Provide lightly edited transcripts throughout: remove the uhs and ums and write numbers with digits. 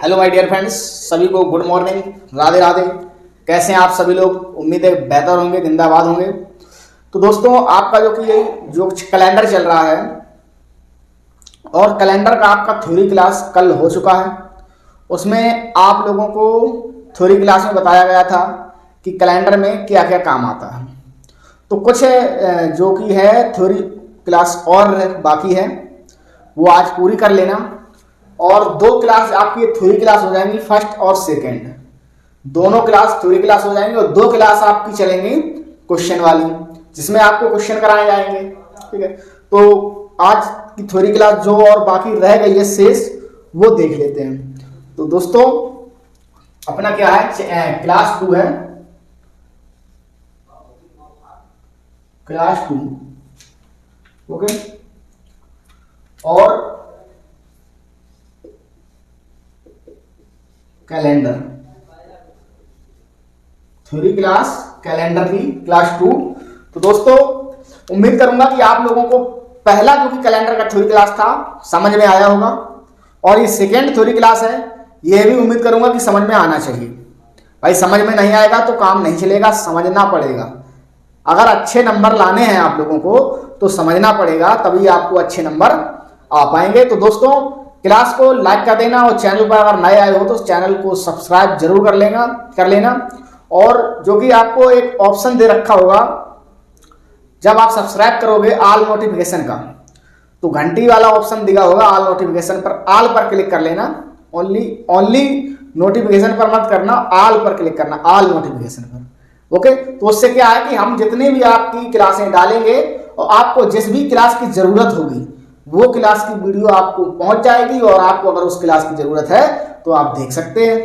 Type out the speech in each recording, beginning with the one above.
Hello my dear friends, सभी को good morning, Radhe Radhe. कैसे हैं आप सभी लोग? उम्मीद है बेहतर होंगे, जिंदाबाद होंगे। तो दोस्तों, आपका जो कैलेंडर चल रहा है और कैलेंडर का आपका थ्योरी क्लास कल हो चुका है। उसमें आप लोगों को थ्योरी क्लास में बताया गया था कि कैलेंडर में क्या क्या काम आता है। तो कुछ जो कि है थ्योरी क्लास और बाकी है, वो आज पूरी कर लेना। और 2 क्लास आपकी थ्योरी क्लास हो जाएंगी, फर्स्ट और सेकंड, दोनों क्लास थ्योरी क्लास हो जाएंगी। और 2 क्लास आपकी चलेंगी क्वेश्चन वाली, जिसमें आपको क्वेश्चन कराए जाएंगे। ठीक है, तो आज की थ्योरी क्लास जो और बाकी रह गई है शेष, वो देख लेते हैं। तो दोस्तों, अपना क्या है, क्लास 2 है, क्लास 2। ओके, और कैलेंडर थ्योरी क्लास, कैलेंडर की क्लास 2। तो दोस्तों, उम्मीद करूंगा कि आप लोगों को पहला जो कि कैलेंडर का थ्योरी क्लास था समझ में आया होगा, और ये सेकेंड थ्योरी क्लास है, ये भी उम्मीद करूंगा कि समझ में आना चाहिए। भाई समझ में नहीं आएगा तो काम नहीं चलेगा, समझना पड़ेगा। अगर अच्छे नंबर लाने हैं आप लोगों को तो समझना पड़ेगा, तभी आपको अच्छे नंबर आ पाएंगे। तो दोस्तों, क्लास को लाइक कर देना, और चैनल पर अगर नए आए हो तो चैनल को सब्सक्राइब जरूर कर लेना। और जो कि आपको एक ऑप्शन दे रखा होगा, जब आप सब्सक्राइब करोगे ऑल नोटिफिकेशन का, तो घंटी वाला ऑप्शन दिखा होगा ऑल नोटिफिकेशन पर, ऑल पर क्लिक कर लेना। ओनली नोटिफिकेशन पर मत करना, ऑल पर क्लिक करना, ऑल नोटिफिकेशन पर। ओके, तो उससे क्या है कि हम जितने भी आपकी क्लासें डालेंगे और आपको जिस भी क्लास की जरूरत होगी वो क्लास की वीडियो आपको पहुंच जाएगी, और आपको अगर उस क्लास की जरूरत है तो आप देख सकते हैं,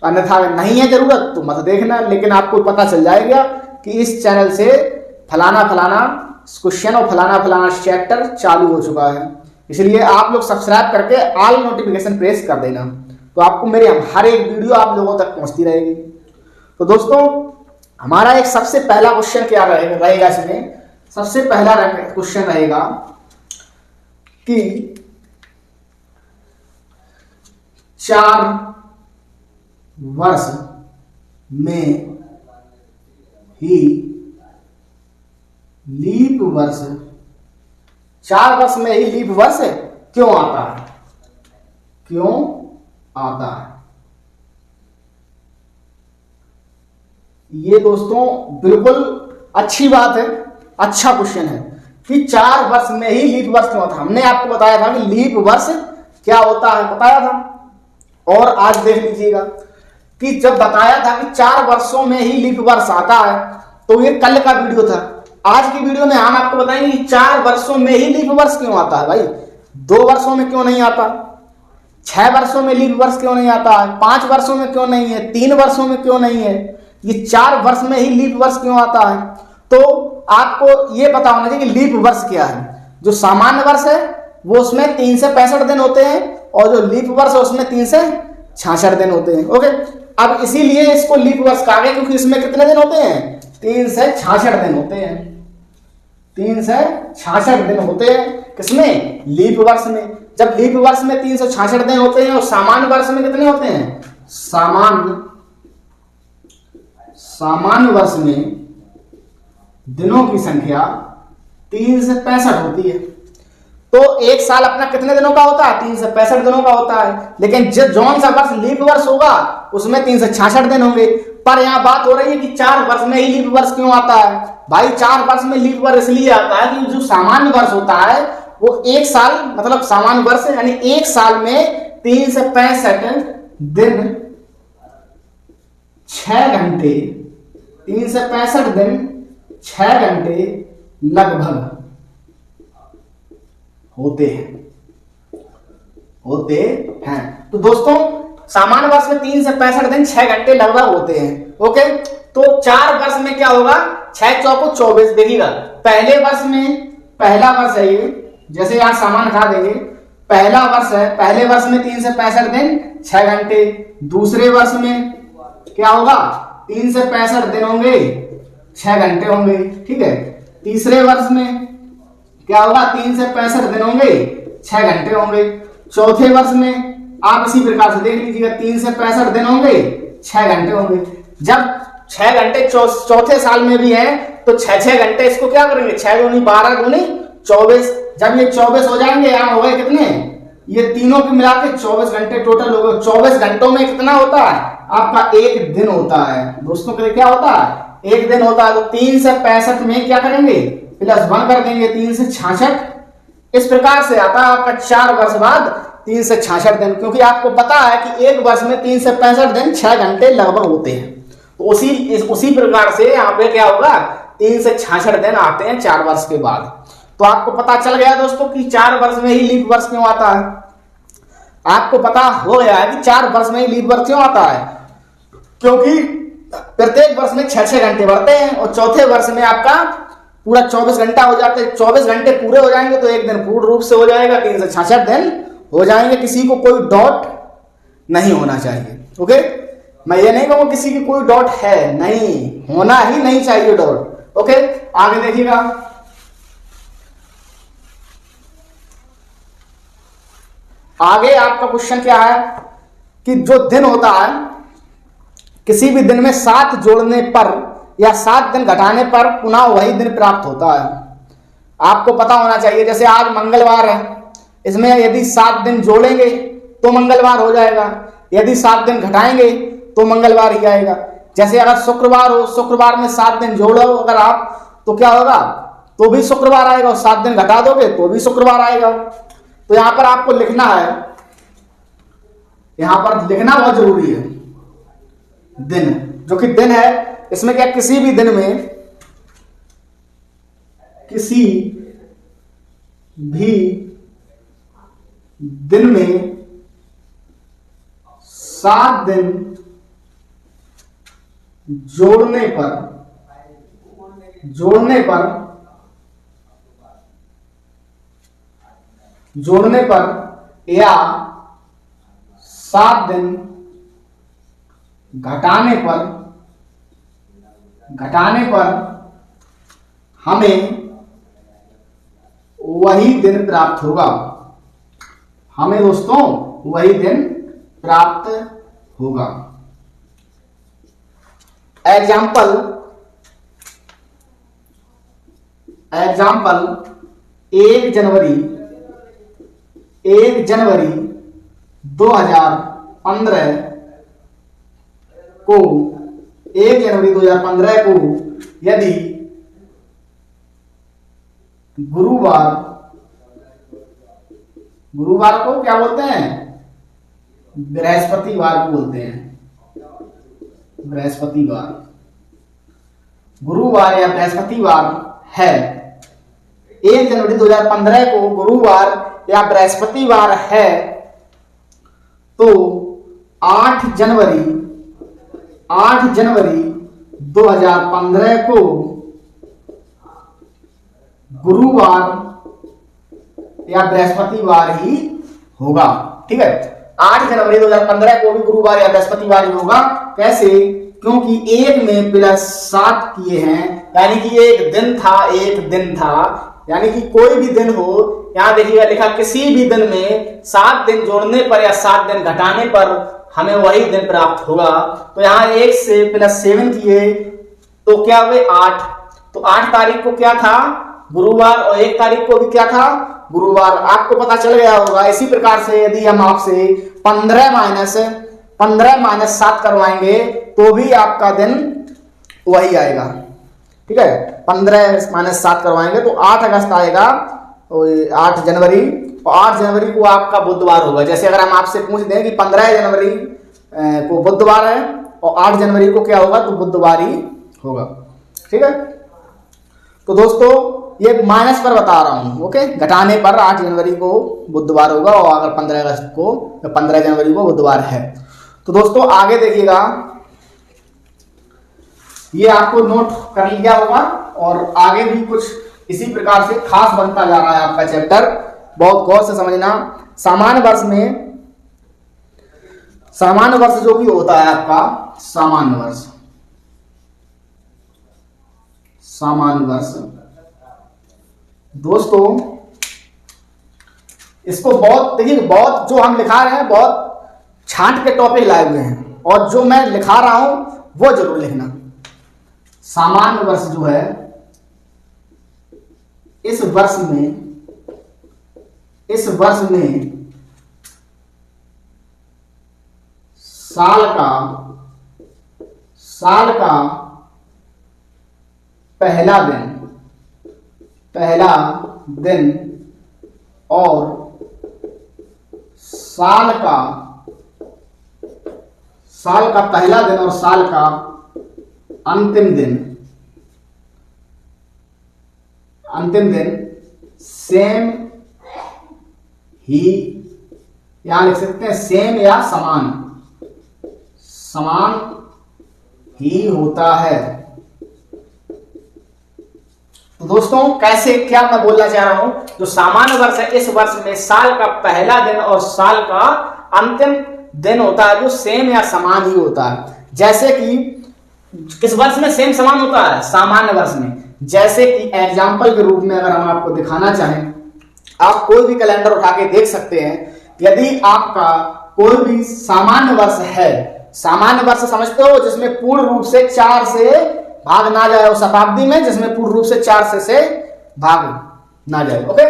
अन्यथा अगर नहीं है जरूरत तो मत देखना। लेकिन आपको पता चल जाएगा कि इस चैनल से फलाना फलाना क्वेश्चन और फलाना फलाना चैप्टर चालू हो चुका है। इसलिए आप लोग सब्सक्राइब करके ऑल नोटिफिकेशन प्रेस कर देना, तो आपको मेरे हर एक वीडियो आप लोगों तक पहुंचती रहेगी। तो दोस्तों, हमारा एक सबसे पहला क्वेश्चन क्या रहेगा इसमें, सबसे पहला क्वेश्चन रहेगा कि 4 वर्ष में ही लीप वर्ष, 4 वर्ष में ही लीप वर्ष क्यों आता है, क्यों आता है? ये दोस्तों बिल्कुल अच्छी बात है, अच्छा क्वेश्चन है कि 4 वर्ष में ही लीप वर्ष क्यों आता है। हमने आपको बताया था कि लीप वर्ष क्या होता है, बताया था। और आज देख लीजिएगा कि जब बताया था कि 4 वर्षों में ही लीप वर्ष आता है, तो ये कल का वीडियो था। आज की वीडियो में हम आपको बताएंगे कि 4 वर्षों में ही लीप वर्ष क्यों आता है। भाई 2 वर्षों में क्यों नहीं आता, 6 वर्षों में लीप वर्ष क्यों नहीं आता है, 5 वर्षों में क्यों नहीं है, 3 वर्षों में क्यों नहीं है, ये 4 वर्ष में ही लीप वर्ष क्यों आता है। तो आपको ये पता होना चाहिए कि लीप वर्ष क्या है। जो सामान्य वर्ष है वो उसमें 3 से 65 दिन होते हैं, और जो लीप वर्ष है उसमें 3 से 66 दिन होते हैं। ओके, अब इसीलिए इसको लीप वर्ष कहा गया, क्योंकि इसमें कितने दिन होते हैं, 3 से 66 दिन होते हैं, 3 से 66 दिन होते हैं किसमें, लीप वर्ष में। जब लीप वर्ष में 366 दिन होते हैं, और सामान्य वर्ष में कितने होते हैं, सामान्य वर्ष में दिनों की संख्या 3 से 65 होती है। तो एक साल अपना कितने दिनों का होता है, 3 से 65 दिनों का होता है। लेकिन जौन सा वर्ष लीप वर्ष होगा उसमें 3 से 66 दिन होंगे। पर यहां बात हो रही है कि 4 वर्ष में ही लीप वर्ष क्यों आता है। भाई 4 वर्ष में लीप वर्ष इसलिए आता है कि जो सामान्य वर्ष होता है वो एक साल, मतलब सामान्य वर्ष यानी एक साल में 3 से 65 दिन 6 घंटे, 3 से 65 दिन 6 घंटे लगभग होते हैं। तो दोस्तों, सामान्य वर्ष में 3 से 65 दिन 6 घंटे लगभग होते हैं। ओके, तो 4 वर्ष में क्या होगा, 6 चौको 24। देखिएगा, पहले वर्ष में, पहला वर्ष है ये, जैसे यहां सामान्य उठा देंगे, पहला वर्ष है, पहले वर्ष में 3 से 65 दिन 6 घंटे, दूसरे वर्ष में क्या होगा, 3 से 65 दिन होंगे, 6 घंटे होंगे। ठीक है, तीसरे वर्ष में क्या होगा, 3 से 65 दिन होंगे, 6 घंटे होंगे। चौथे वर्ष में आप इसी प्रकार से देख लीजिएगा 3 से 65 दिन होंगे, 6 घंटे होंगे। जब 6 घंटे चौथे साल में भी है तो 6 घंटे इसको क्या करेंगे, 6 दूनी 12 दूनी 24। जब ये 24 हो जाएंगे, यहाँ हो गए कितने, ये तीनों के मिला के 24 घंटे टोटल हो गए। 24 घंटों में कितना होता है आपका, एक दिन होता है दोस्तों। के लिए क्या होता है, एक दिन होता है। तो 3 से 65 में क्या करेंगे, +1 कर देंगे, 3 से 66। इस प्रकार से आता है आपका 4 वर्ष बाद 3 से 66 दिन, क्योंकि आपको पता है कि एक वर्ष में 3 से 65 दिन 6 घंटे लगभग होते हैं। तो उसी प्रकार से यहाँ पे क्या होगा, 3 से 66 दिन आते हैं 4 वर्ष के बाद। तो आपको पता चल गया दोस्तों कि 4 वर्ष में ही लीप वर्ष क्यों आता है। आपको पता हो गया है कि 4 वर्ष में ही लीप वर्ष क्यों आता है, क्योंकि प्रत्येक वर्ष में 6-6 घंटे बढ़ते हैं और चौथे वर्ष में आपका पूरा 24 घंटा हो जाता है। 24 घंटे पूरे हो जाएंगे तो एक दिन पूर्ण रूप से हो जाएगा, 3 से 66 दिन हो जाएंगे। किसी को कोई डॉट नहीं होना चाहिए। ओके, मैं ये नहीं कहूंगा किसी की कोई डॉट है, नहीं होना ही नहीं चाहिए डॉट। ओके, आगे देखिएगा। आगे आपका क्वेश्चन क्या है कि जो दिन होता है, किसी भी दिन में 7 जोड़ने पर या 7 दिन घटाने पर पुनः वही दिन प्राप्त होता है। आपको पता होना चाहिए, जैसे आज मंगलवार है, इसमें यदि 7 दिन जोड़ेंगे तो मंगलवार हो जाएगा, यदि 7 दिन घटाएंगे तो मंगलवार ही आएगा। जैसे अगर शुक्रवार हो, शुक्रवार में 7 दिन जोड़ो अगर आप, तो क्या होगा, तो भी शुक्रवार आएगा, और 7 दिन घटा दोगे तो भी शुक्रवार आएगा। तो यहां पर आपको लिखना है, यहां पर लिखना बहुत जरूरी है दिन, जो कि दिन है, इसमें क्या किसी भी दिन में, किसी भी दिन में 7 दिन जोड़ने पर या 7 दिन घटाने पर हमें वही दिन प्राप्त होगा। हमें दोस्तों वही दिन प्राप्त होगा। एग्जाम्पल 1 जनवरी 2015 को 1 जनवरी 2015 को यदि गुरुवार को क्या बोलते हैं, बृहस्पतिवार को बोलते हैं, बृहस्पतिवार, गुरुवार या बृहस्पतिवार है, 1 जनवरी 2015 को गुरुवार या बृहस्पतिवार है, तो 8 जनवरी 2015 को गुरुवार या बृहस्पतिवार ही होगा। ठीक है, 8 जनवरी 2015 को भी गुरुवार या बृहस्पतिवार ही होगा। कैसे, क्योंकि 1 में +7 किए हैं, यानी कि एक दिन था, यानी कि कोई भी दिन हो, यहां देखिएगा लिखा किसी भी दिन में 7 दिन जोड़ने पर या 7 दिन घटाने पर हमें वही दिन प्राप्त होगा। तो यहां 1 से +7 किए तो क्या हुए 8। तो 8 तारीख को क्या था, गुरुवार, और 1 तारीख को भी क्या था, गुरुवार। आपको पता चल गया होगा। इसी प्रकार से यदि हम आपसे 15 - 7 करवाएंगे तो भी आपका दिन वही आएगा। ठीक है, 15 - 7 करवाएंगे तो 8 अगस्त आएगा, 8 जनवरी, और 8 जनवरी को आपका बुधवार होगा। जैसे अगर हम आपसे पूछ दें कि 15 जनवरी को बुधवार है और 8 जनवरी को क्या होगा, तो बुधवार ही होगा। ठीक है, तो दोस्तों ये माइनस पर बता रहा हूं। ओके, घटाने पर 8 जनवरी को बुधवार होगा, और अगर 15 अगस्त को, 15 जनवरी को बुधवार है। तो दोस्तों आगे देखिएगा, ये आपको नोट कर लिया होगा, और आगे भी कुछ इसी प्रकार से खास बनता जा रहा है आपका चैप्टर। बहुत गौर से समझना। सामान्य वर्ष जो भी होता है आपका, सामान्य वर्ष दोस्तों, इसको बहुत देखिए, बहुत जो हम लिखा रहे हैं बहुत छांट के टॉपिक लाए हुए हैं और जो मैं लिखा रहा हूं वो जरूर लिखना। सामान्य वर्ष जो है, इस वर्ष में साल का पहला दिन और साल का पहला दिन और साल का अंतिम दिन सेम ही, यहां लिख सकते हैं सेम या समान ही होता है। तो दोस्तों कैसे, क्या मैं बोलना चाह रहा हूं, जो सामान्य वर्ष है इस वर्ष में साल का पहला दिन और साल का अंतिम दिन होता है जो सेम या समान ही होता है। जैसे कि किस वर्ष में सेम समान होता है? सामान्य वर्ष में। जैसे कि एग्जाम्पल के रूप में अगर हम आपको दिखाना चाहें, आप कोई भी कैलेंडर उठा के देख सकते हैं। यदि आपका कोई भी सामान्य वर्ष है, सामान्य वर्ष समझते हो जिसमें पूर्ण रूप से 4 से भाग ना जाए, उस शताब्दी में जिसमें पूर्ण रूप से 4 से भाग ना जाए। ओके,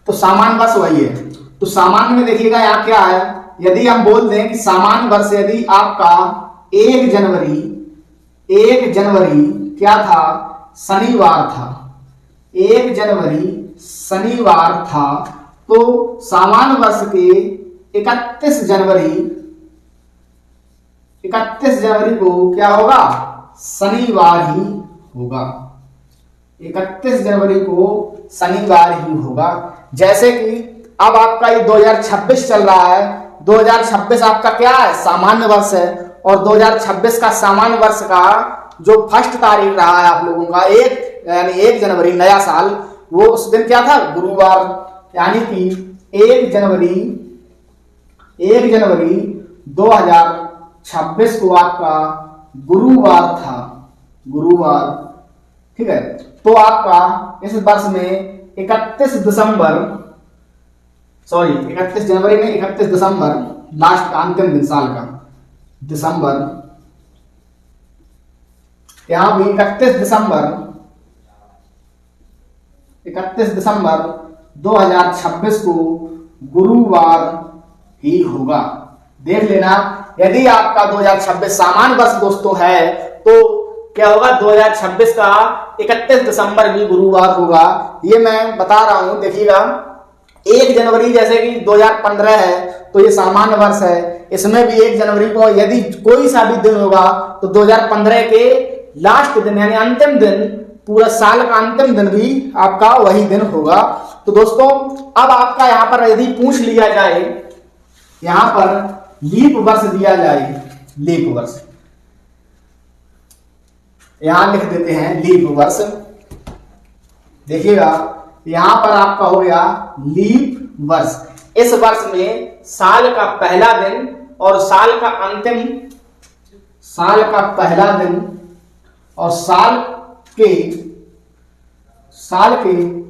तो सामान्य वर्ष वही है। तो सामान्य में देखिएगा यहां क्या है, यदि हम बोल दें कि सामान्य वर्ष यदि आपका 1 जनवरी क्या था? शनिवार था। 1 जनवरी शनिवार था, तो सामान्य वर्ष के 31 जनवरी को क्या होगा? शनिवार ही होगा। 31 जनवरी को शनिवार ही होगा। जैसे कि अब आपका ये 2026 चल रहा है, 2026 आपका क्या है? सामान्य वर्ष है। और 2026 का सामान्य वर्ष का जो फर्स्ट तारीख रहा है आप लोगों का, 1 जनवरी नया साल, वो उस दिन क्या था? गुरुवार। यानी कि 1 जनवरी 2026 को आपका गुरुवार था, गुरुवार। ठीक है, तो आपका इस वर्ष में 31 जनवरी में 31 दिसंबर, लास्ट का अंतिम दिन साल का दिसंबर, यहां भी 31 दिसंबर 2026 को गुरुवार ही होगा। देख लेना, यदि आपका 2026 सामान्य वर्ष दोस्तों है तो क्या होगा? 2026 का 31 दिसंबर भी गुरुवार होगा। ये मैं बता रहा हूं, देखिएगा 1 जनवरी जैसे कि 2015 है तो ये सामान्य वर्ष है, इसमें भी 1 जनवरी को यदि कोई सा भी दिन होगा तो 2015 के लास्ट दिन यानी अंतिम दिन, पूरा साल का अंतिम दिन भी आपका वही दिन होगा। तो दोस्तों अब आपका यहां पर यदि पूछ लिया जाए, यहां पर लीप वर्ष दिया जाए, लीप वर्ष यहां लिख देते हैं लीप वर्ष। देखिएगा यहां पर आपका हो गया लीप वर्ष। इस वर्ष में साल का पहला दिन और साल का पहला दिन और साल के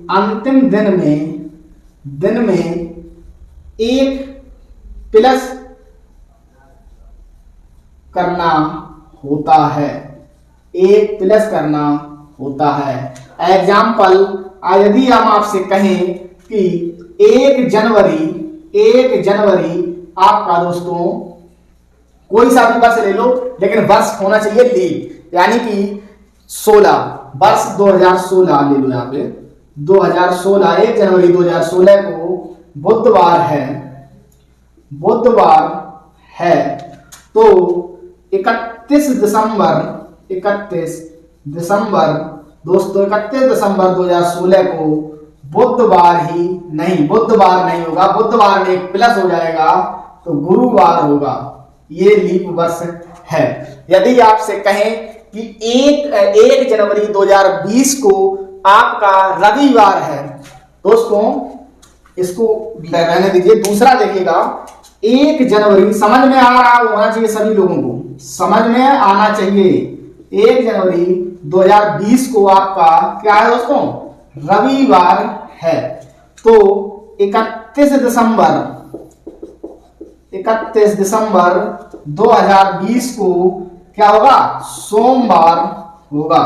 अंतिम दिन में 1 प्लस करना होता है, 1 प्लस करना होता है। एग्जाम्पल, यदि हम आपसे कहें कि 1 जनवरी आपका दोस्तों कोई सा भी वर्ष ले लो, लेकिन वर्ष होना चाहिए लीप, यानी कि 16 वर्ष 2016 ले लो। यहाँ पे 2016 1 जनवरी 2016 को बुधवार है, तो 31 दिसंबर दोस्तों 31 दिसंबर 2016 को बुधवार नहीं होगा, बुधवार में 1 प्लस हो जाएगा तो गुरुवार होगा। ये लीप वर्ष है। यदि आपसे कहें कि 1 जनवरी 2020 को आपका रविवार है, दोस्तों इसको रहने दीजिए। दूसरा देखिएगा 1 जनवरी, समझ में आ रहा होना चाहिए सभी लोगों को, समझ में आना चाहिए। 1 जनवरी 2020 को आपका क्या है दोस्तों? रविवार है। तो 31 31 दिसंबर 2020 को क्या होगा, सोमवार होगा।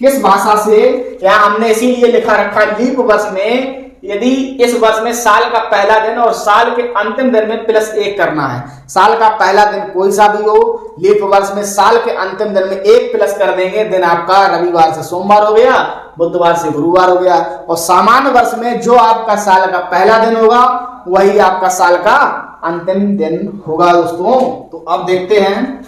किस भाषा से, यहां हमने इसीलिए लिखा रखा लीप वर्ष में, यदि इस वर्ष में साल का पहला दिन और साल के अंतिम दिन में +1 करना है। साल का पहला दिन कोई सा भी हो, लीप वर्ष में साल के अंतिम दिन में 1 प्लस कर देंगे, दिन आपका रविवार से सोमवार हो गया, बुधवार से गुरुवार हो गया। और सामान्य वर्ष में जो आपका साल का पहला दिन होगा वही आपका साल का अंतिम दिन होगा दोस्तों। तो अब देखते हैं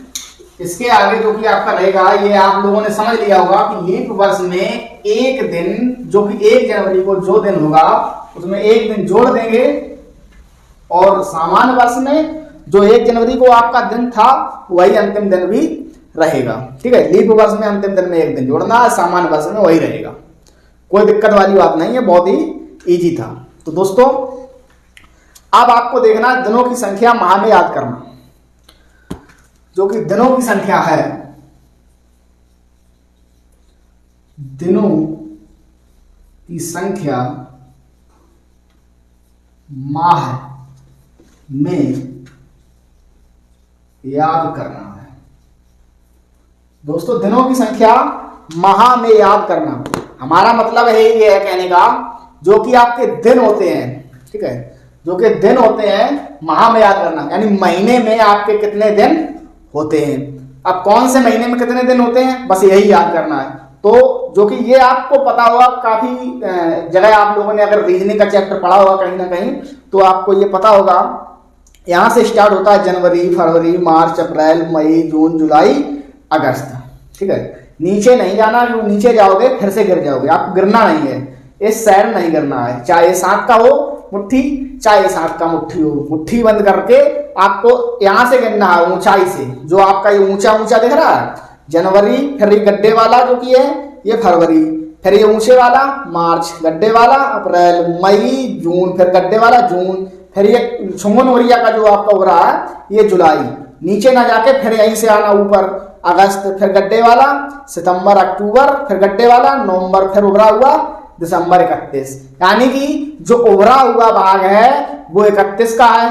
इसके आगे जो कि आपका रहेगा, ये आप लोगों ने समझ लिया होगा कि लीप वर्ष में एक दिन, जो कि 1 जनवरी को जो दिन होगा उसमें एक दिन जोड़ देंगे, और सामान्य वर्ष में जो 1 जनवरी को आपका दिन था वही अंतिम दिन भी रहेगा। ठीक है, लीप वर्ष में अंतिम दिन में एक दिन जोड़ना, सामान्य वर्ष में वही रहेगा। कोई दिक्कत वाली बात नहीं है, बहुत ही इजी था। तो दोस्तों अब आपको देखना दिनों की संख्या माह में याद करना, जो कि दिनों की संख्या है, दिनों की संख्या माह में याद करना है। दोस्तों दिनों की संख्या माह में याद करना, हमारा मतलब है ये है कहने का, जो कि आपके दिन होते हैं, ठीक है, जो कि दिन होते हैं माह में याद करना, यानी महीने में आपके कितने दिन होते हैं। अब कौन से महीने में कितने दिन होते हैं, बस यही याद करना है। तो जो कि ये आपको पता होगा, काफी जगह आप लोगों ने अगर रीजनिंग का चैप्टर पढ़ा होगा कहीं ना कहीं, तो आपको ये पता होगा, यहां से स्टार्ट होता है जनवरी, फरवरी, मार्च, अप्रैल, मई, जून, जुलाई, अगस्त। ठीक है, नीचे नहीं जाना, जो नीचे जाओगे फिर से गिर जाओगे, आपको गिरना नहीं है, इस साइड नहीं गिरना है, चाहे 7 का हो मुट्ठी, चाहे 7 का मुट्ठी हो, मुट्ठी बंद करके आपको यहां से गिनना है, ऊंचाई से, जो आपका ये ऊंचा ऊंचा दिख रहा है जनवरी, फिर ये गड्ढे वाला जो कि है ये फरवरी, फिर ये ऊंचे वाला मार्च, गड्ढे वाला अप्रैल, मई, जून, फिर गड्ढे वाला जून, फिर ये छुंगन ओरिया का जो आपका हो रहा है ये जुलाई, नीचे ना जाके फिर यहीं से आना ऊपर अगस्त, फिर गड्ढे वाला सितंबर, अक्टूबर, फिर गड्ढे वाला नवंबर, फिर उभरा हुआ दिसंबर 31, यानी कि जो उभरा हुआ भाग है वो 31 का है।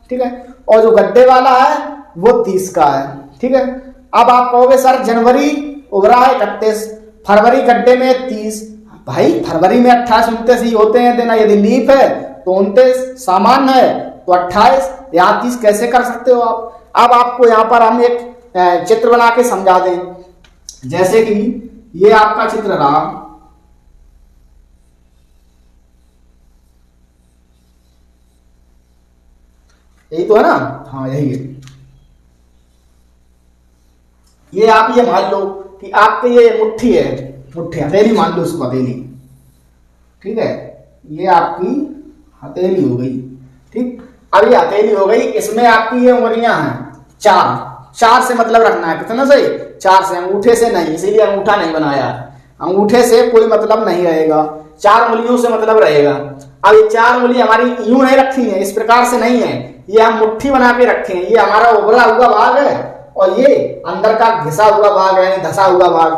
ठीक है, और जो गड्ढे वाला है वो 30 का है। ठीक है, अब आप कहोगे सर जनवरी उभरा है 31, फरवरी गड्ढे में 30, भाई फरवरी में 28 29 ही होते हैं दिन, यदि लीप है तो 29, सामान्य है तो 28, यहाँ 30 कैसे कर सकते हो आप। अब आपको यहाँ पर हम एक चित्र बना के समझा दें, जैसे कि ये आपका चित्र रहा, यही तो है ना, हाँ यही है। ये आप ये मान लो कि आपके ये मुट्ठी है, मुट्ठी हथेली मान लो उसको, हथेली, ठीक है, ये आपकी हथेली हो गई। ठीक, अब ये हथेली हो गई, इसमें आपकी ये उंगलियां हैं 4 से मतलब रखना है, कितना से 4 से, अंगूठे से नहीं, इसीलिए अंगूठा नहीं बनाया, अंगूठे से कोई मतलब नहीं रहेगा, 4 उंगलियों से मतलब रहेगा। अब ये 4 उंगली हमारी यूं नहीं रखी है, इस प्रकार से नहीं है, ये हम मुट्ठी बना के रखे हैं, ये हमारा उभरा हुआ भाग है और ये अंदर का घिसा हुआ भाग है, धसा हुआ भाग।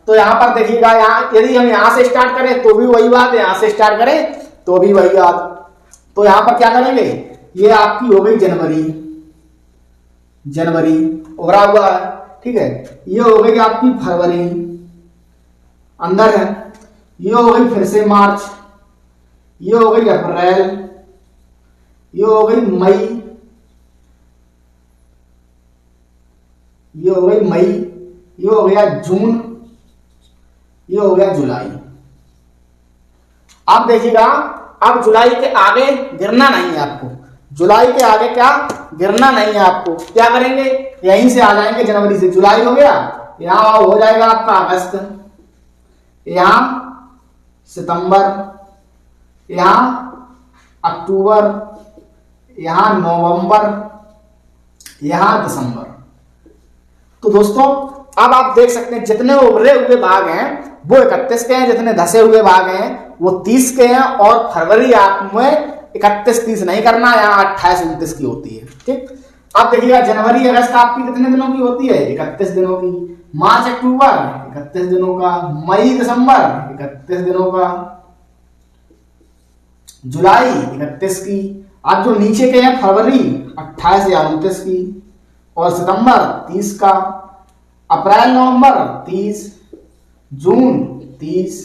तो यहाँ पर देखिएगा, यहाँ यदि हम यहाँ से स्टार्ट करें तो भी वही बात, यहाँ से स्टार्ट करें तो भी वही बात। तो यहाँ पर क्या करेंगे, ये आपकी हो गई जनवरी, जनवरी उभरा हुआ है, ठीक है, ये हो गई आपकी फरवरी अंदर है, ये हो गई फिर से मार्च, ये हो गई अप्रैल, ये हो गई मई, ये हो गई मई, ये हो गया जून, ये हो गया जुलाई। अब देखिएगा, अब जुलाई के आगे गिरना नहीं है आपको, जुलाई के आगे क्या गिरना नहीं है आपको, क्या करेंगे, यहीं से आ जाएंगे, जनवरी से जुलाई हो गया, यहां हो जाएगा आपका अगस्त, यहां सितंबर, यहां अक्टूबर, यहां नवंबर, यहां दिसंबर। तो दोस्तों अब आप देख सकते हैं जितने उभरे हुए भाग हैं वो 31 के हैं, जितने धसे हुए भाग हैं वो 30 के हैं, और फरवरी आप में 31-30 नहीं करना, यहाँ 28-29 की होती है। ठीक, अब देखिएगा जनवरी अगस्त आपकी कितने दिनों की होती है, 31 दिनों की, मार्च अक्टूबर 31 दिनों का, मई दिसंबर 31 दिनों का, जुलाई 31 की, अब जो नीचे के हैं फरवरी 28 या 29 की, और सितंबर 30 का, अप्रैल नवंबर 30, जून 30।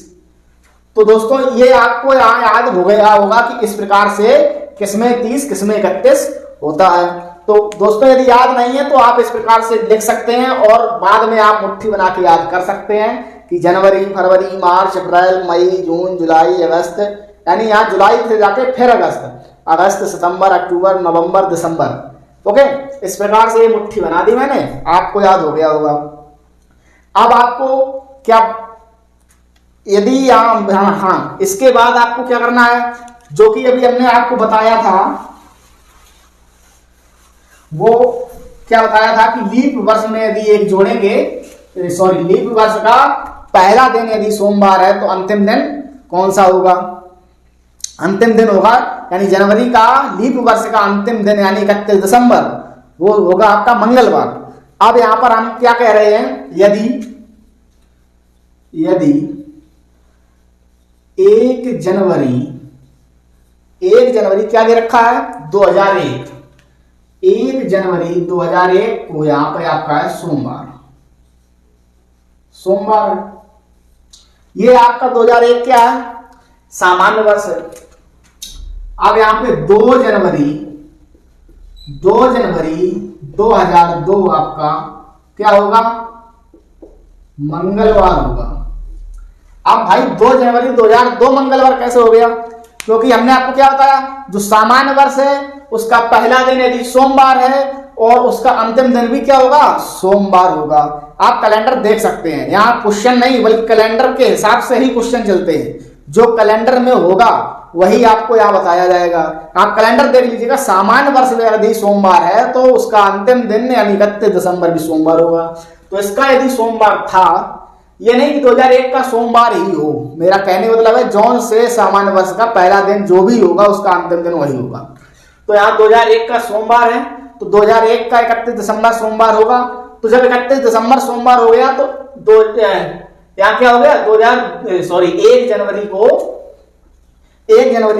तो दोस्तों ये आपको यहाँ याद हो गया होगा कि इस प्रकार से किसमें 30 किसमें 31 होता है। तो दोस्तों यदि याद नहीं है तो आप इस प्रकार से लिख सकते हैं और बाद में आप मुट्ठी बना के याद कर सकते हैं कि जनवरी, फरवरी, मार्च, अप्रैल, मई, जून, जुलाई, अगस्त, यानी यहाँ जुलाई से जाके फिर अगस्त, सितंबर, अक्टूबर, नवंबर, दिसंबर। ओके, इस प्रकार से ये मुट्ठी बना दी मैंने, आपको याद हो गया होगा। अब आपको क्या, यदि हाँ, इसके बाद आपको क्या करना है, जो कि अभी हमने आपको बताया था, वो क्या बताया था कि लीप वर्ष में यदि एक जोड़ेंगे, लीप वर्ष का पहला दिन यदि सोमवार है तो अंतिम दिन कौन सा होगा, अंतिम दिन होगा, यानी जनवरी का लीप वर्ष का अंतिम दिन यानी 31 दिसंबर, वो होगा आपका मंगलवार। अब यहां पर हम क्या कह रहे हैं, यदि 1 जनवरी क्या दे रखा है, 2001, 1 जनवरी 2001 को यहां पर आपका है सोमवार, ये आपका 2001 क्या है, सामान्य वर्ष है। अब यहां पे 2 जनवरी 2002 आपका क्या होगा, मंगलवार होगा। अब भाई 2 जनवरी 2002 मंगलवार कैसे हो गया, क्योंकि हमने आपको क्या बताया, जो सामान्य वर्ष है उसका पहला दिन यदि सोमवार है और उसका अंतिम दिन भी क्या होगा, सोमवार होगा। आप कैलेंडर देख सकते हैं, यहाँ क्वेश्चन नहीं बल्कि कैलेंडर के हिसाब से ही क्वेश्चन चलते हैं, जो कैलेंडर में होगा वही आपको यहाँ बताया जाएगा। आप कैलेंडर देख लीजिएगा, सामान्य वर्ष में यदि सोमवार है तो उसका अंतिम दिन यानी 31 दिसंबर भी सोमवार होगा। तो इसका यदि सोमवार था, ये नहीं कि 2001 का सोमवार ही हो, मेरा कहने का मतलब है जौन से सामान्य वर्ष का पहला दिन जो भी होगा उसका अंतिम दिन वही होगा। तो यहाँ 2001 का सोमवार है तो 2001 का 31 दिसंबर सोमवार होगा। तो जब 31 दिसंबर सोमवार हो गया तो यहाँ क्या हो गया, 1 जनवरी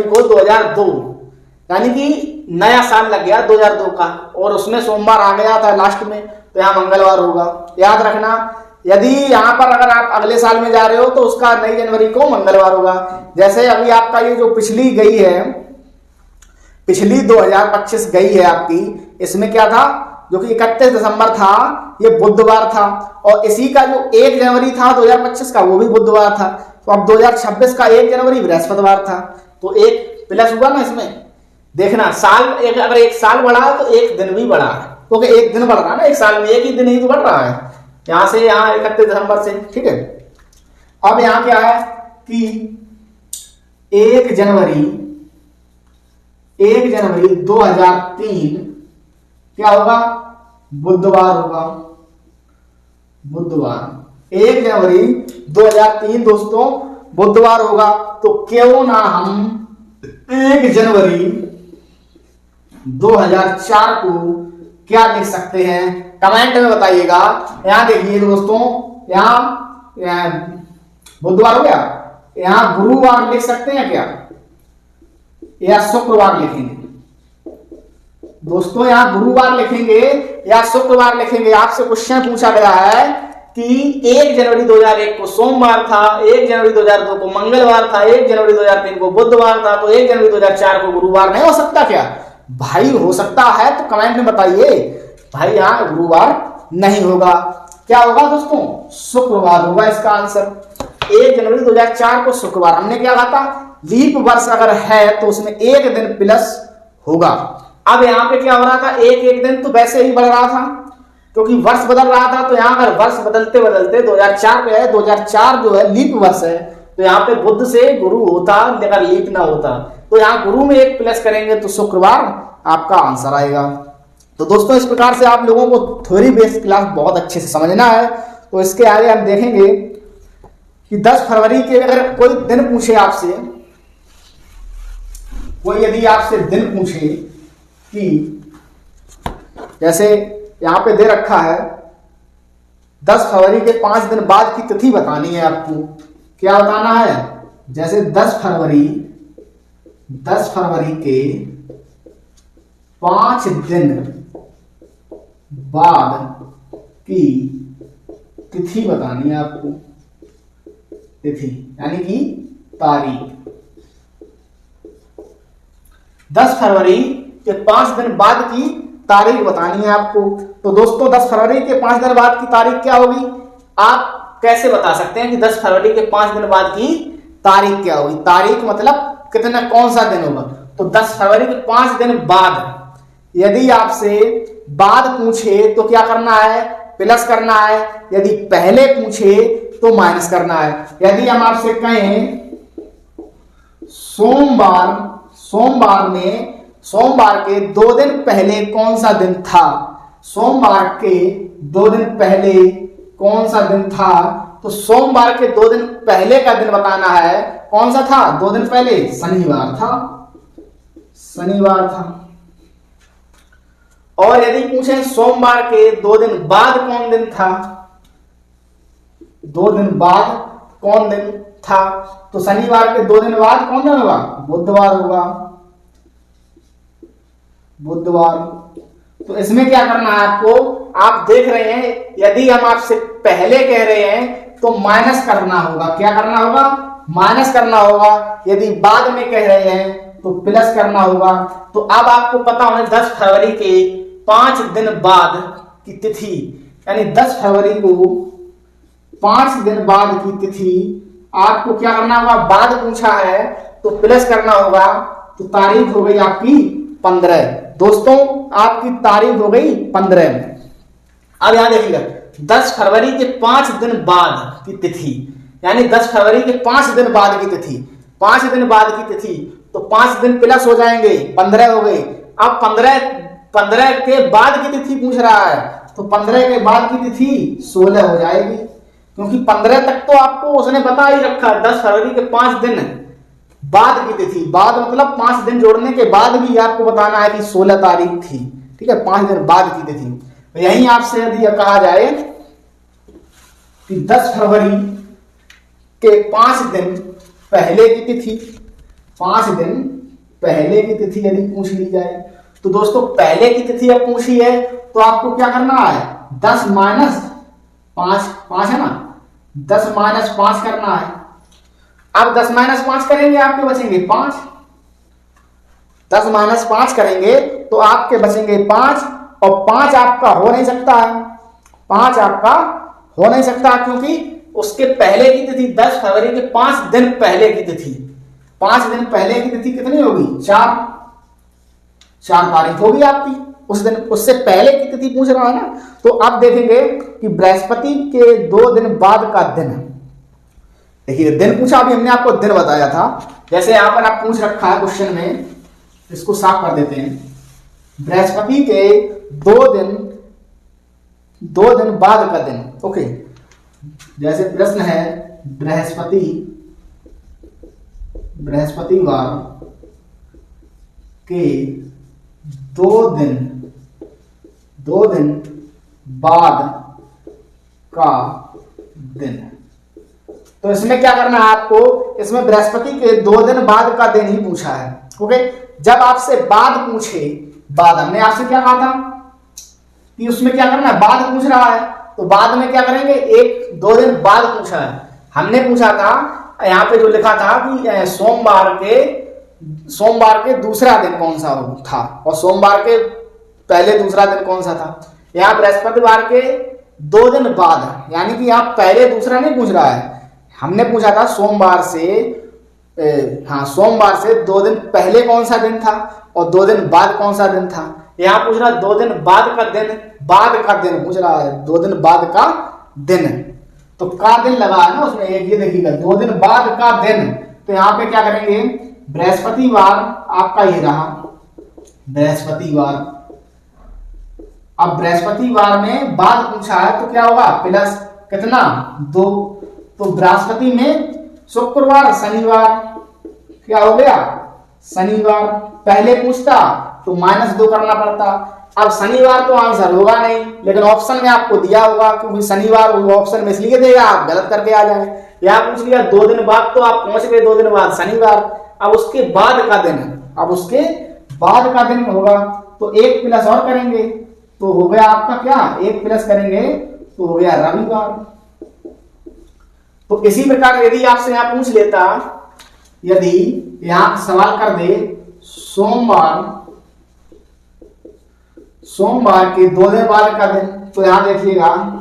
को 2002, यानी कि नया साल लग गया 2002 का, और उसमें सोमवार आ गया था लास्ट में, तो यहाँ मंगलवार होगा। याद रखना, यदि यहाँ पर अगर आप अगले साल में जा रहे हो तो उसका नई जनवरी को मंगलवार होगा। जैसे अभी आपका ये जो पिछली 2025 गई है आपकी, इसमें क्या था, जो कि 31 दिसंबर था, ये बुधवार था, और इसी का जो 1 जनवरी था 2025 का वो भी बुधवार था। तो अब 2026 का 1 जनवरी बृहस्पतिवार था, तो एक प्लस हुआ ना इसमें। देखना साल अगर एक साल बढ़ा है तो एक दिन भी बढ़ा है, क्योंकि एक दिन बढ़ रहा है ना, एक साल में एक ही दिन ही तो बढ़ रहा है, यहां से यहां 31 दिसंबर से, ठीक है। अब यहां क्या है कि 1 जनवरी 2003 क्या होगा, बुधवार होगा, 1 जनवरी 2003 दोस्तों बुधवार होगा। तो क्यों ना हम 1 जनवरी 2004 को क्या लिख सकते हैं, कमेंट में बताइएगा। यहां देखिए दोस्तों, यहां बुधवार हो गया, यहां गुरुवार लिख सकते हैं क्या, या शुक्रवार लिखेंगे दोस्तों, यहां गुरुवार लिखेंगे या शुक्रवार लिखेंगे। आपसे क्वेश्चन पूछा गया है कि 1 जनवरी 2001 को सोमवार था, 1 जनवरी 2002 को मंगलवार था, 1 जनवरी 2003 को बुधवार था, तो 1 जनवरी 2004 को गुरुवार नहीं हो सकता क्या भाई? हो सकता है तो कमेंट में बताइए भाई, यहां गुरुवार नहीं होगा, क्या होगा दोस्तों, शुक्रवार होगा इसका आंसर। 1 जनवरी 2004 को शुक्रवार, हमने क्या कहा था, लीप वर्ष अगर है तो उसमें एक दिन प्लस होगा। अब यहाँ पे क्या हो रहा था, एक दिन तो वैसे ही बढ़ रहा था क्योंकि वर्ष बदल रहा था। तो यहाँ अगर वर्ष बदलते बदलते 2004 पे है, 2004 जो है लीप वर्ष है, तो यहाँ पे बुध से गुरु होता अगर लीप ना होता, तो यहाँ गुरु में एक प्लस करेंगे तो शुक्रवार आपका आंसर आएगा। तो दोस्तों इस प्रकार से आप लोगों को थ्योरी बेस्ड क्लास बहुत अच्छे से समझना है। तो इसके आगे हम देखेंगे कि 10 फरवरी के अगर कोई दिन पूछे आपसे, कोई यदि आपसे दिन पूछे कि जैसे यहां पे दे रखा है 10 फरवरी के 5 दिन बाद की तिथि बतानी है आपको, क्या बताना है, जैसे 10 फरवरी के 5 दिन बाद की तिथि बतानी है आपको, तिथि यानी कि तारीख। 10 फरवरी के 5 दिन बाद की तारीख बतानी है आपको। तो दोस्तों 10 फरवरी के 5 दिन बाद की तारीख क्या होगी? आप कैसे बता सकते हैं कि 10 फरवरी के 5 दिन बाद की तारीख क्या होगी? तारीख मतलब कितना, कौन सा दिन होगा? तो 10 फरवरी के 5 दिन बाद। यदि आपसे बाद पूछे तो क्या करना है? प्लस करना है। यदि पहले पूछे तो माइनस करना है। यदि हम आपसे कहें सोमवार के 2 दिन पहले कौन सा दिन था? सोमवार के 2 दिन पहले कौन सा दिन था? तो सोमवार के 2 दिन पहले का दिन बताना है। कौन सा था 2 दिन पहले? शनिवार था, शनिवार था। और यदि पूछे सोमवार के 2 दिन बाद कौन दिन था? 2 दिन बाद कौन दिन था? तो शनिवार के 2 दिन बाद कौन दिन होगा? बुधवार होगा, बुधवार। तो इसमें क्या करना है आपको? आप देख रहे हैं, यदि हम आपसे पहले कह रहे हैं तो माइनस करना होगा। क्या करना होगा? माइनस करना होगा। यदि बाद में कह रहे हैं तो प्लस करना होगा। तो अब आपको पता होना 10 फरवरी के 5 दिन बाद की तिथि, यानी 10 फरवरी को 5 दिन बाद की तिथि आपको क्या करना होगा? बाद पूछा है तो प्लस करना होगा। तो तारीख हो गई आपकी 15। दोस्तों आपकी तारीख हो गई 15। अब यहां देखिएगा 10 फरवरी के 5 दिन बाद की तिथि, यानी 10 फरवरी के 5 दिन बाद की तिथि, 5 दिन बाद की तिथि। तो 5 दिन प्लस हो जाएंगे, 15 हो गए। अब 15 के बाद की तिथि पूछ रहा है, तो 15 के बाद की तिथि 16 हो जाएगी, क्योंकि 15 तक तो आपको उसने बता ही रखा। 10 फरवरी के 5 दिन बाद की तिथि, बाद मतलब 5 दिन जोड़ने के बाद भी आपको बताना है कि 16 तारीख थी। ठीक है, 5 दिन बाद की तिथि। यही आपसे यदि कहा जाए कि 10 फरवरी के 5 दिन पहले की तिथि, 5 दिन पहले की तिथि यदि पूछ ली जाए, तो दोस्तों पहले की तिथि अब पूछी है तो आपको क्या करना है? 10 माइनस 5 है ना, 10 माइनस 5 करना है। अब 10 माइनस 5 करेंगे आपके बचेंगे 5। 10 माइनस 5 करेंगे तो आपके बचेंगे 5, और 5 आपका हो नहीं सकता है। 5 आपका हो नहीं सकता क्योंकि उसके पहले की तिथि 10 फरवरी के 5 दिन पहले की तिथि, 5 दिन पहले की तिथि कितनी होगी? 4 तारीख होगी आपकी उस दिन। उससे पहले की तिथि पूछ रहा है ना। तो अब देखेंगे कि बृहस्पति के 2 दिन बाद का दिन। देखिए दिन पूछा, अभी हमने आपको दिन बताया था। जैसे यहाँ पर आप पूछ रखा है क्वेश्चन में, इसको साफ कर देते हैं। बृहस्पति के 2 दिन बाद का दिन। ओके, जैसे प्रश्न है बृहस्पतिवार के 2 दिन बाद का दिन। तो इसमें क्या करना है आपको? इसमें बृहस्पति के 2 दिन बाद का दिन ही पूछा है। ओके, जब आपसे बाद पूछे, बाद हमने आपसे क्या कहा था कि उसमें क्या करना है? बाद पूछ रहा है तो बाद में क्या करेंगे? 1-2 दिन बाद पूछा है। हमने पूछा था यहाँ पे जो लिखा था कि सोमवार के दूसरा दिन कौन सा था, और सोमवार के पहले दूसरा दिन कौन सा था। यहाँ बृहस्पतिवार के 2 दिन बाद, यानी कि यहाँ पहले दूसरा नहीं पूछ रहा है। हमने पूछा था सोमवार से 2 दिन पहले कौन सा दिन था और 2 दिन बाद कौन सा दिन था। यहाँ पूछ रहा 2 दिन बाद का दिन, बाद का दिन पूछ रहा है, 2 दिन बाद का दिन। तो का दिन लगा है ना उसमें, एक ये देखिएगा 2 दिन बाद का दिन। तो यहाँ पे क्या करेंगे? बृहस्पतिवार आपका ये रहा, बृहस्पतिवार। अब बृहस्पतिवार में बाद पूछा है तो क्या होगा? प्लस कितना? 2। तो बृहस्पति में शुक्रवार, शनिवार, क्या हो गया? शनिवार। पहले पूछता तो -2 करना पड़ता। अब शनिवार तो आंसर होगा नहीं, लेकिन ऑप्शन में आपको दिया होगा, क्योंकि शनिवार वो ऑप्शन में इसलिए देगा आप गलत करके आ जाए। यहाँ पूछ लिया 2 दिन बाद, तो आप पहुंच गए 2 दिन बाद शनिवार। अब उसके बाद का दिन, अब उसके बाद का दिन होगा तो एक प्लस और करेंगे तो हो गया आपका क्या, एक प्लस करेंगे तो हो गया रविवार। तो इसी प्रकार यदि आपसे यहां पूछ लेता, यदि यहां सवाल कर दे सोमवार के 2 दिन बाद का दिन, तो यहां देखिएगा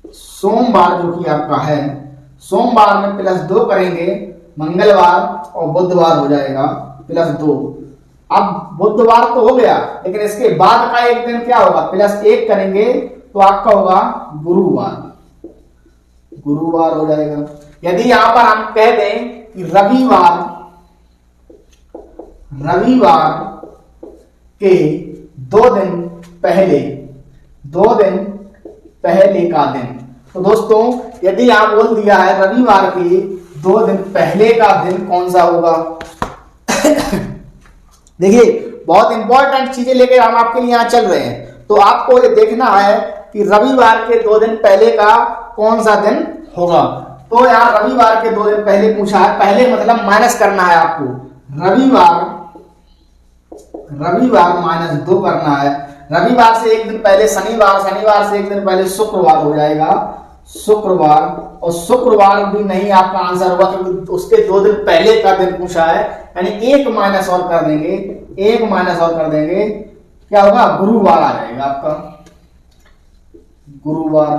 सोमवार जो कि आपका है, सोमवार में +2 करेंगे, मंगलवार और बुधवार हो जाएगा +2। अब बुधवार तो हो गया, लेकिन इसके बाद का एक दिन क्या होगा, +1 करेंगे तो आपका होगा गुरुवार हो जाएगा। यदि यहां पर हम कह दें कि रविवार के 2 दिन पहले का दिन, तो दोस्तों यदि आप बोल दिया है रविवार के 2 दिन पहले का दिन कौन सा होगा देखिए बहुत इंपॉर्टेंट चीजें लेकर हम आपके लिए यहां चल रहे हैं, तो आपको ये देखना है कि रविवार के 2 दिन पहले का कौन सा दिन होगा। तो यार रविवार के 2 दिन पहले पूछा है, पहले मतलब माइनस करना है आपको, रविवार -2 करना है। रविवार से एक दिन पहले शनिवार, शनिवार से एक दिन पहले शुक्रवार हो जाएगा शुक्रवार, और शुक्रवार भी नहीं आपका आंसर होगा क्योंकि उसके 2 दिन पहले का दिन पूछा है, यानी एक माइनस और कर देंगे, क्या होगा, गुरुवार आ जाएगा आपका गुरुवार।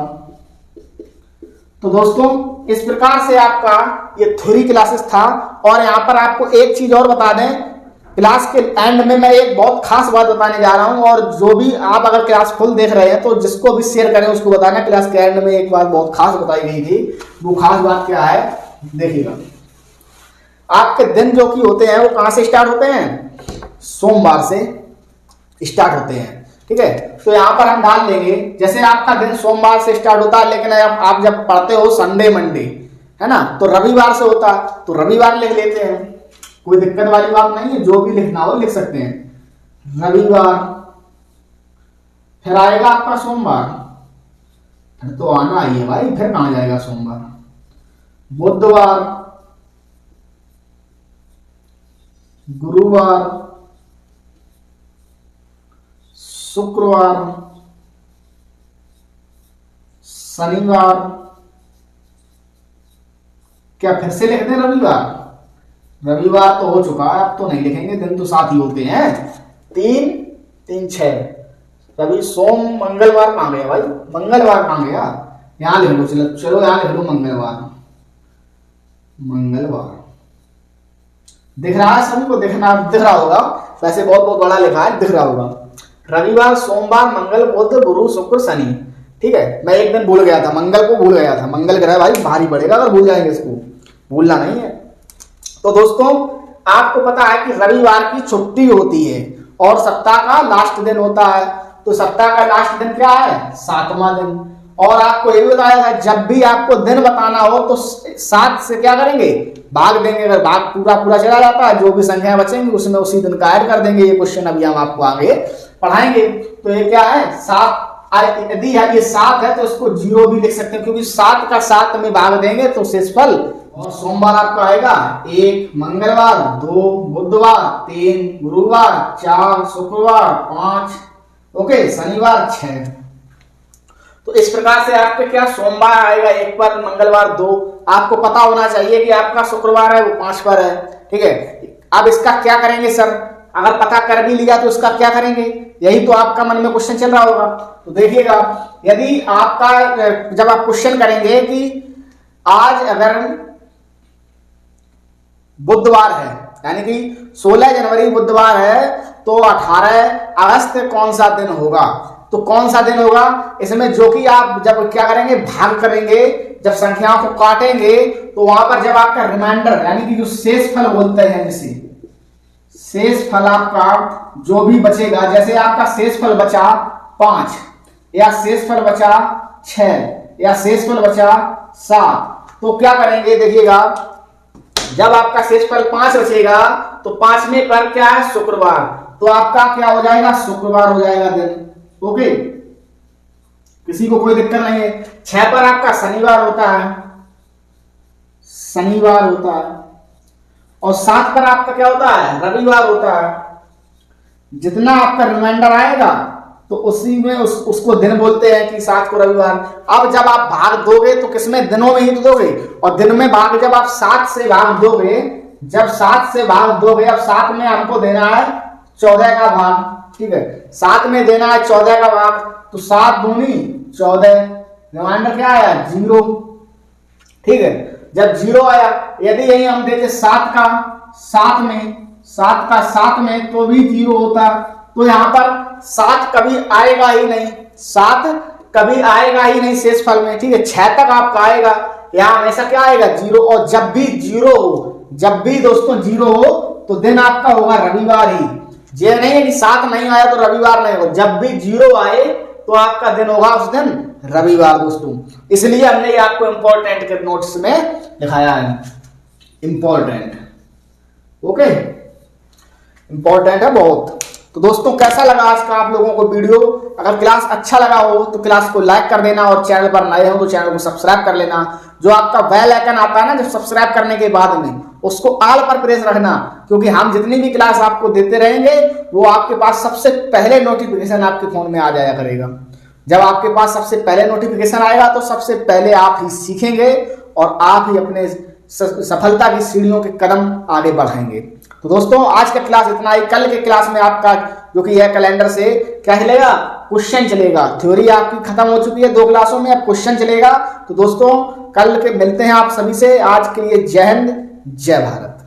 तो दोस्तों इस प्रकार से आपका ये थ्योरी क्लासेस था। और यहां पर आपको एक चीज और बता दें, क्लास के एंड में मैं एक बहुत खास बात बताने जा रहा हूं, और जो भी आप अगर क्लास फुल देख रहे हैं तो जिसको भी शेयर करें उसको बताना, क्लास के एंड में एक बात बहुत खास बताई गई थी। वो खास बात क्या है देखिएगा, आपके दिन जो कि होते हैं वो कहां से स्टार्ट होते हैं, सोमवार से स्टार्ट होते हैं, ठीक है। तो यहां पर हम डाल लेंगे, जैसे आपका दिन सोमवार से स्टार्ट होता है, लेकिन आप जब पढ़ते हो संडे मंडे, है ना, तो रविवार से होता है, तो रविवार लिख लेते हैं, कोई दिक्कत वाली बात नहीं है, जो भी लिखना हो लिख सकते हैं। रविवार, फिर आएगा आपका सोमवार, फिर तो आना ही है भाई, फिर कहां जाएगा सोमवार, बुधवार, गुरुवार, शुक्रवार, शनिवार, क्या फिर से लिख दें रविवार तो हो चुका है, अब तो नहीं लिखेंगे, दिन तो साथ ही होते हैं, 3 3 6, रवि सोम मंगलवार कहां गया भाई, मंगलवार कहां गया, यहां लिख लो, चलो यहां लिख लो मंगलवार दिख रहा है सभी को, दिख रहा होगा, वैसे बहुत बड़ा लिखा है, दिख रहा होगा। रविवार, सोमवार, मंगल, बुध, गुरु, शुक्र, शनि, ठीक है। मैं एक दिन भूल गया था, मंगल को भूल गया था, मंगल ग्रह भाई भारी पड़ेगा अगर भूल जाएंगे, इसको भूलना नहीं है। तो दोस्तों आपको पता है कि रविवार की छुट्टी होती है और सप्ताह का लास्ट दिन होता है, तो सप्ताह का लास्ट दिन क्या है, 7वां दिन। और आपको ये भी बताया था जब भी आपको दिन बताना हो तो 7 से क्या करेंगे, भाग देंगे, अगर भाग पूरा चला जाता है, जो भी संख्या बचेंगी उसमें उसी दिन का ऐड कर देंगे। ये क्वेश्चन अभी हम आपको आगे पढ़ाएंगे। तो ये क्या है, 7, यदि ये 7 है तो इसको 0 भी लिख सकते हैं, क्योंकि 7 का 7 में भाग देंगे तो शेषफल, और सोमवार आपका आएगा 1, मंगलवार 2, बुधवार 3, गुरुवार 4, शुक्रवार 5, ओके, शनिवार 6। तो इस प्रकार से आपके क्या, सोमवार आएगा 1 पर, मंगलवार 2, आपको पता होना चाहिए कि आपका शुक्रवार है वो 5 पर है, ठीक है। अब इसका क्या करेंगे सर, अगर पता कर भी लिया तो इसका क्या करेंगे, यही तो आपका मन में क्वेश्चन चल रहा होगा। तो देखिएगा, यदि आपका जब आप क्वेश्चन करेंगे कि आज अगर बुधवार है, यानी कि 16 जनवरी बुधवार है, तो 18 अगस्त कौन सा दिन होगा, तो कौन सा दिन होगा, इसमें जो कि आप जब क्या करेंगे, भाग करेंगे, जब संख्याओं को काटेंगे तो वहां पर जब आपका रिमाइंडर, यानी कि जो शेषफल बोलते हैं, जिसे शेषफल आपका जो भी बचेगा, जैसे आपका शेषफल बचा 5, या शेषफल बचा 6, या शेषफल बचा 7, तो क्या करेंगे देखिएगा, जब आपका शेषफल 5 बचेगा तो 5 में पर क्या है, शुक्रवार, तो आपका क्या हो जाएगा, शुक्रवार हो जाएगा दिन, ओके, किसी को कोई दिक्कत नहीं है। 6 पर आपका शनिवार होता है, और 7 पर आपका क्या होता है, रविवार होता है, जितना आपका रिमाइंडर आएगा तो उसी में उसको दिन बोलते हैं कि 7 को रविवार। अब जब आप भाग दोगे तो किसमें, दिनों में ही तो दोगे, और दिन में भाग जब आप 7 से भाग दोगे, जब 7 से भाग दोगे, अब 7 में हमको देना है 14 का भाग, ठीक है, 7 में देना है 14 का भाग, तो 7 दूनी 14, रिमाइंडर क्या आया 0, ठीक है। जब 0 आया, यदि यही हम देते 7 का 7 में तो भी 0 होता, तो यहां पर 7 कभी आएगा ही नहीं, 7 कभी आएगा ही नहीं शेषफल में, ठीक है। 6 तक आपका आएगा, यहां हमेशा क्या आएगा 0, और जब भी 0 हो, जब भी दोस्तों 0 हो तो दिन आपका होगा रविवार ही। ये नहीं है कि 7 नहीं आया तो रविवार नहीं होगा, जब भी 0 आए तो आपका दिन होगा उस दिन रविवार दोस्तों। इसलिए हमने ये आपको इंपॉर्टेंट के नोट्स में दिखाया है, इंपॉर्टेंट, ओके, इंपॉर्टेंट है बहुत। तो दोस्तों कैसा लगा आज का आप लोगों को वीडियो? अगर क्लास अच्छा लगा हो तो क्लास को लाइक कर देना, और चैनल पर नए हो तो चैनल को सब्सक्राइब कर लेना। जो आपका बेल आइकन आता है ना जब सब्सक्राइब करने के बाद में, उसको ऑल पर प्रेस रखना, क्योंकि हम जितनी भी क्लास आपको देते रहेंगे वो आपके पास सबसे पहले नोटिफिकेशन आपके फोन में आ जाया करेगा। जब आपके पास सबसे पहले नोटिफिकेशन आएगा तो सबसे पहले आप ही सीखेंगे और आप ही अपने सफलता की सीढ़ियों के कदम आगे बढ़ाएंगे। तो दोस्तों आज का क्लास इतना ही। कल के क्लास में आपका जो कि यह कैलेंडर से क्या चलेगा, क्वेश्चन चलेगा। थ्योरी आपकी खत्म हो चुकी है 2 क्लासों में, अब क्वेश्चन चलेगा। तो दोस्तों कल के मिलते हैं आप सभी से। आज के लिए जय हिंद, जय भारत।